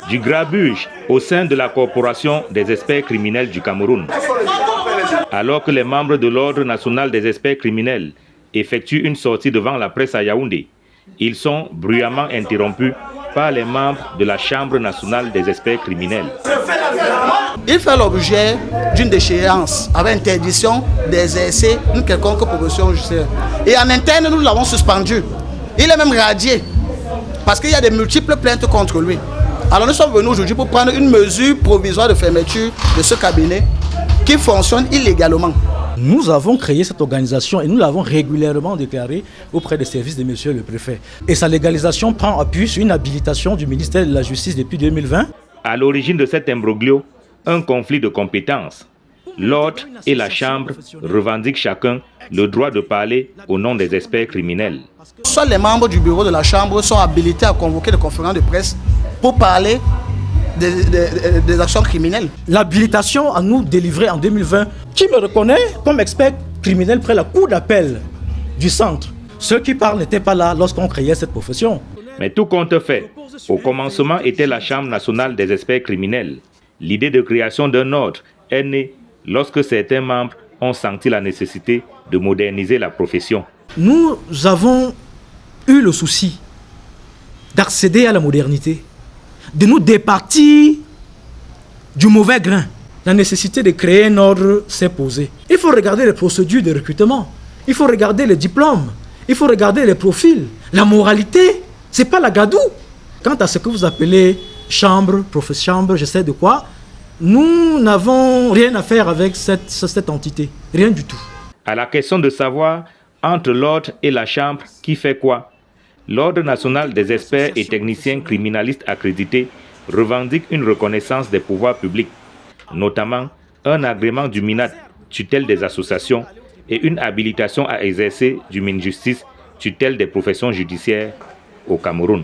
Du grabuge au sein de la Corporation des experts criminels du Cameroun. Alors que les membres de l'Ordre national des experts criminels effectuent une sortie devant la presse à Yaoundé, ils sont bruyamment interrompus par les membres de la Chambre nationale des experts criminels. Il fait l'objet d'une déchéance avec interdiction d'exercer une quelconque profession judiciaire. Et en interne, nous l'avons suspendu. Il est même radié parce qu'il y a de multiples plaintes contre lui. Alors nous sommes venus aujourd'hui pour prendre une mesure provisoire de fermeture de ce cabinet qui fonctionne illégalement. Nous avons créé cette organisation et nous l'avons régulièrement déclarée auprès des services de monsieur le préfet. Et sa légalisation prend appui sur une habilitation du ministère de la Justice depuis 2020. À l'origine de cet imbroglio, un conflit de compétences. L'ordre et la Chambre revendiquent chacun le droit de parler au nom des experts criminels. Seuls les membres du bureau de la Chambre sont habilités à convoquer des conférences de presse pour parler des actions criminelles. L'habilitation à nous délivrée en 2020, qui me reconnaît comme expert criminel près la cour d'appel du centre. Ceux qui parlent n'étaient pas là lorsqu'on créait cette profession. Mais tout compte fait, au commencement était la Chambre nationale des experts criminels. L'idée de création d'un ordre est née lorsque certains membres ont senti la nécessité de moderniser la profession. Nous avons eu le souci d'accéder à la modernité, de nous départir du mauvais grain. La nécessité de créer un ordre s'est posée. Il faut regarder les procédures de recrutement, il faut regarder les diplômes, il faut regarder les profils. La moralité, ce n'est pas la gadoue. Quant à ce que vous appelez chambre, professe-chambre, je sais de quoi, nous n'avons rien à faire avec cette entité, rien du tout. À la question de savoir, entre l'ordre et la Chambre, qui fait quoi? L'Ordre national des experts et techniciens criminalistes accrédités revendique une reconnaissance des pouvoirs publics, notamment un agrément du MINAT, tutelle des associations, et une habilitation à exercer du MINJustice, tutelle des professions judiciaires au Cameroun.